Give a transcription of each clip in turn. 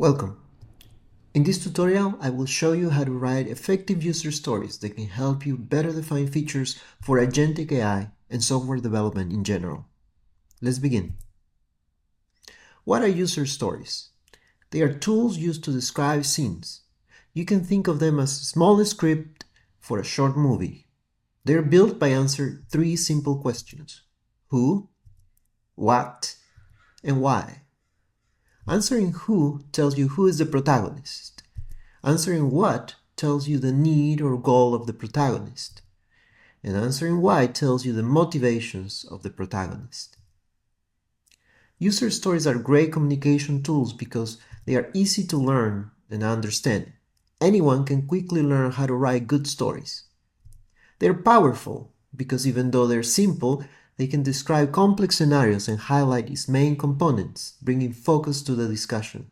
Welcome. In this tutorial, I will show you how to write effective user stories that can help you better define features for agentic AI and software development in general. Let's begin. What are user stories? They are tools used to describe scenes. You can think of them as a small script for a short movie. They are built by answering three simple questions: who, what, and why. Answering who tells you who is the protagonist. Answering what tells you the need or goal of the protagonist. And answering why tells you the motivations of the protagonist. User stories are great communication tools because they are easy to learn and understand. Anyone can quickly learn how to write good stories. They're powerful because even though they're simple, they can describe complex scenarios and highlight its main components, bringing focus to the discussion.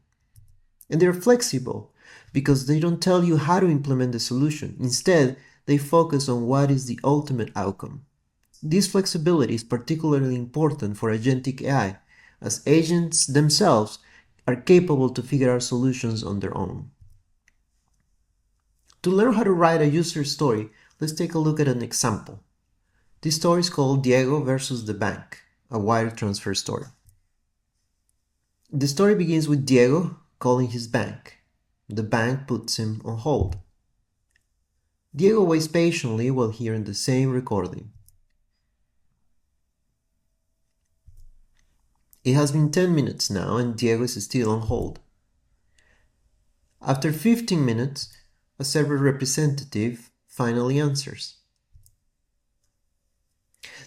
And they're flexible because they don't tell you how to implement the solution. Instead, they focus on what is the ultimate outcome. This flexibility is particularly important for agentic AI, as agents themselves are capable to figure out solutions on their own. To learn how to write a user story, let's take a look at an example. This story is called Diego versus the Bank, a wire transfer story. The story begins with Diego calling his bank. The bank puts him on hold. Diego waits patiently while hearing the same recording. It has been 10 minutes now and Diego is still on hold. After 15 minutes, a service representative finally answers.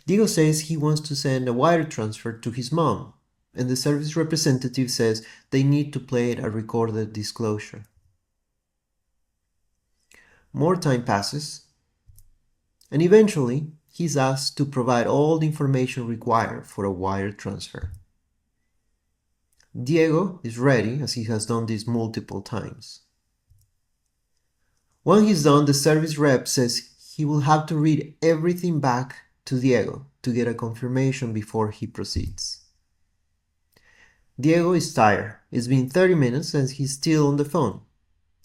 Diego says he wants to send a wire transfer to his mom, and the service representative says they need to play a recorded disclosure. More time passes, and eventually he's asked to provide all the information required for a wire transfer. Diego is ready, as he has done this multiple times. When he's done, the service rep says he will have to read everything back to Diego to get a confirmation before he proceeds. Diego is tired. It's been 30 minutes and he's still on the phone.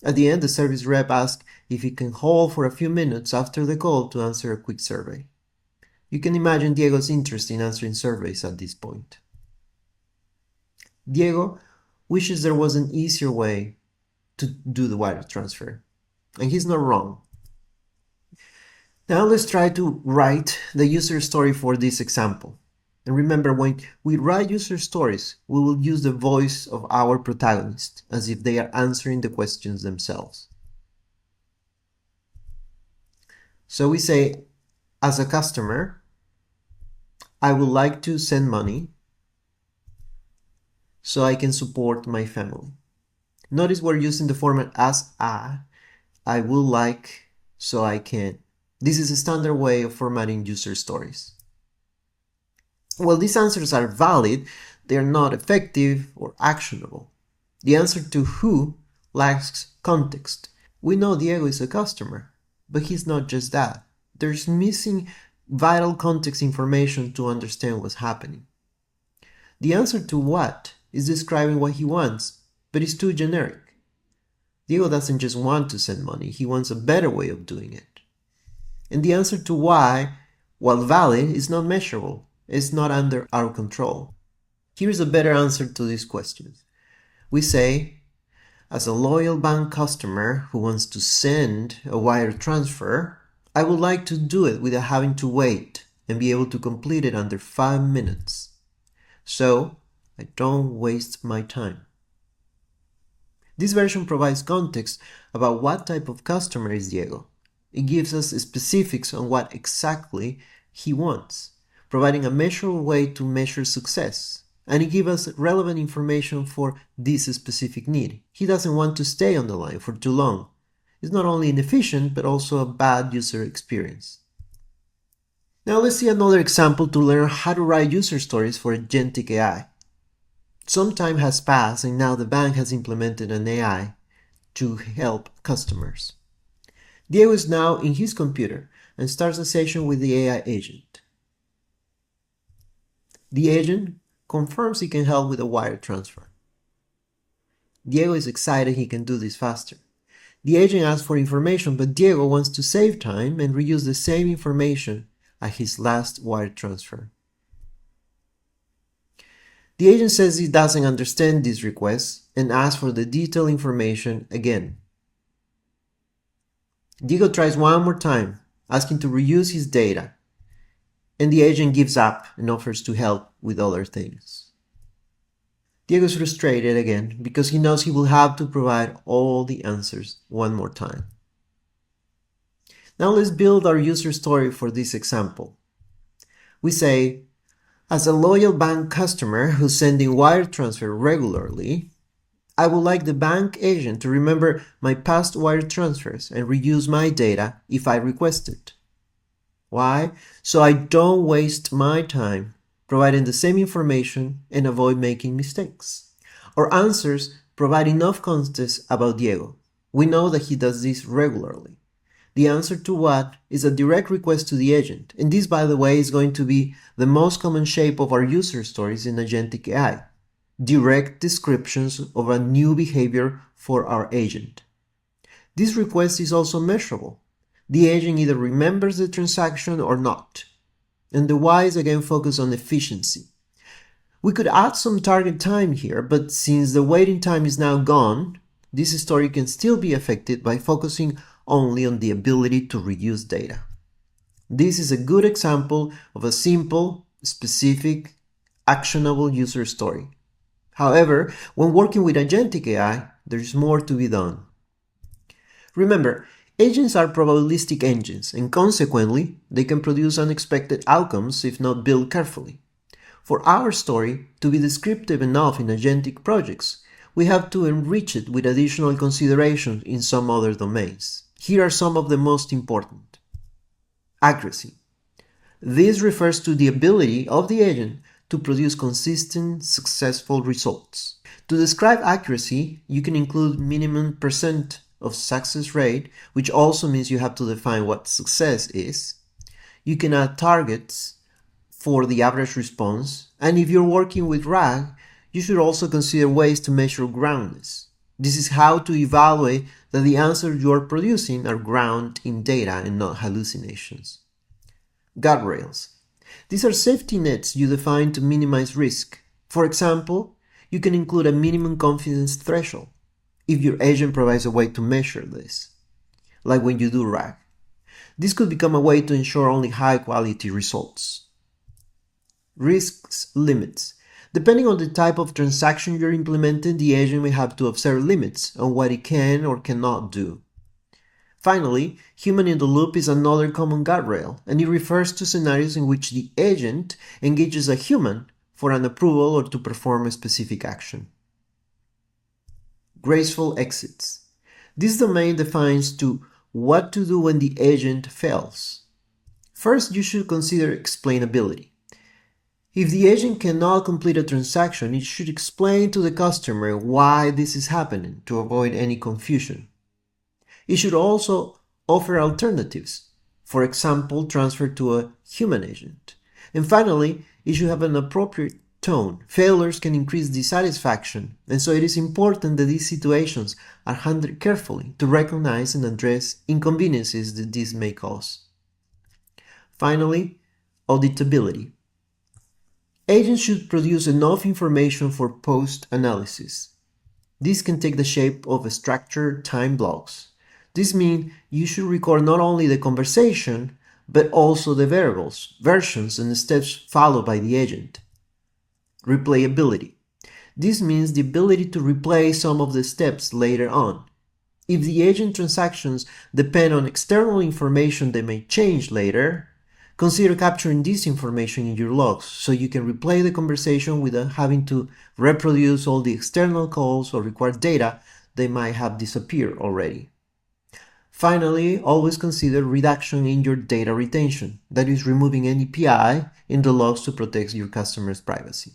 At the end, the service rep asks if he can hold for a few minutes after the call to answer a quick survey. You can imagine Diego's interest in answering surveys at this point. Diego wishes there was an easier way to do the wire transfer, and he's not wrong. Now let's try to write the user story for this example. And remember, when we write user stories, we will use the voice of our protagonist as if they are answering the questions themselves. So we say, as a customer, I would like to send money so I can support my family. Notice we're using the format as I would like, so I can. This is a standard way of formatting user stories. While these answers are valid, they are not effective or actionable. The answer to who lacks context. We know Diego is a customer, but he's not just that. There's missing vital context information to understand what's happening. The answer to what is describing what he wants, but it's too generic. Diego doesn't just want to send money, he wants a better way of doing it. And the answer to why, while valid, is not measurable. It's not under our control. Here's a better answer to these questions. We say, as a loyal bank customer who wants to send a wire transfer, I would like to do it without having to wait and be able to complete it under 5 minutes. So I don't waste my time. This version provides context about what type of customer is Diego. It gives us specifics on what exactly he wants, providing a measurable way to measure success. And it gives us relevant information for this specific need. He doesn't want to stay on the line for too long. It's not only inefficient, but also a bad user experience. Now let's see another example to learn how to write user stories for agentic AI. Some time has passed and now the bank has implemented an AI to help customers. Diego is now in his computer and starts a session with the AI agent. The agent confirms he can help with a wire transfer. Diego is excited he can do this faster. The agent asks for information, but Diego wants to save time and reuse the same information at his last wire transfer. The agent says he doesn't understand this request and asks for the detailed information again. Diego tries one more time, asking to reuse his data, and the agent gives up and offers to help with other things. Diego is frustrated again because he knows he will have to provide all the answers one more time. Now let's build our user story for this example. We say, as a loyal bank customer who's sending wire transfer regularly, I would like the bank agent to remember my past wire transfers and reuse my data if I request it. Why? So I don't waste my time providing the same information and avoid making mistakes. Our answers provide enough context about Diego. We know that he does this regularly. The answer to what is a direct request to the agent, and this, by the way, is going to be the most common shape of our user stories in Agentic AI. Direct descriptions of a new behavior for our agent. This request is also measurable. The agent either remembers the transaction or not. And the why is again focused on efficiency. We could add some target time here, but since the waiting time is now gone, this story can still be affected by focusing only on the ability to reuse data. This is a good example of a simple, specific, actionable user story. However, when working with Agentic AI, there's more to be done. Remember, agents are probabilistic engines, and consequently, they can produce unexpected outcomes if not built carefully. For our story to be descriptive enough in agentic projects, we have to enrich it with additional considerations in some other domains. Here are some of the most important. Accuracy. This refers to the ability of the agent to produce consistent, successful results. To describe accuracy, you can include minimum percent of success rate, which also means you have to define what success is. You can add targets for the average response, and if you're working with RAG, you should also consider ways to measure groundness. This is how to evaluate that the answers you are producing are grounded in data and not hallucinations. Guardrails. These are safety nets you define to minimize risk. For example, you can include a minimum confidence threshold if your agent provides a way to measure this, like when you do RAG. This could become a way to ensure only high-quality results. Risks limits. Depending on the type of transaction you're implementing, the agent may have to observe limits on what it can or cannot do. Finally, human in the loop is another common guardrail, and it refers to scenarios in which the agent engages a human for an approval or to perform a specific action. Graceful exits. This domain defines what to do when the agent fails. First, you should consider explainability. If the agent cannot complete a transaction, it should explain to the customer why this is happening to avoid any confusion. It should also offer alternatives, for example, transfer to a human agent. And finally, it should have an appropriate tone. Failures can increase dissatisfaction, and so it is important that these situations are handled carefully to recognize and address inconveniences that this may cause. Finally, auditability. Agents should produce enough information for post-analysis. This can take the shape of structured time blocks. This means you should record not only the conversation, but also the variables, versions, and the steps followed by the agent. Replayability. This means the ability to replay some of the steps later on. If the agent transactions depend on external information that may change later, consider capturing this information in your logs so you can replay the conversation without having to reproduce all the external calls or required data that might have disappeared already. Finally, always consider reduction in your data retention, that is, removing any PI in the logs to protect your customer's privacy.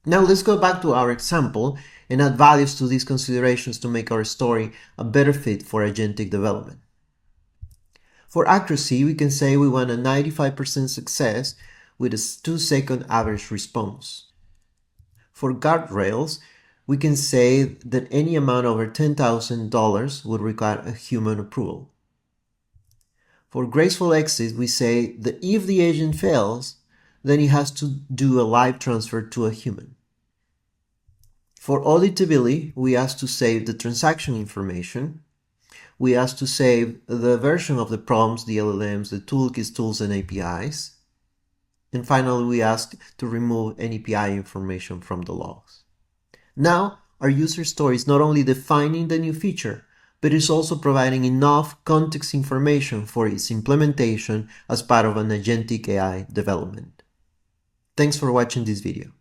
Now let's go back to our example and add values to these considerations to make our story a better fit for agentic development. For accuracy, we can say we want a 95% success with a 2-second average response. For guardrails, we can say that any amount over $10,000 would require a human approval. For graceful exit, we say that if the agent fails, then it has to do a live transfer to a human. For auditability, we ask to save the transaction information. We ask to save the version of the prompts, the LLMs, the toolkits, tools, and APIs. And finally, we ask to remove any API information from the logs. Now, our user story is not only defining the new feature, but is also providing enough context information for its implementation as part of an agentic AI development. Thanks for watching this video.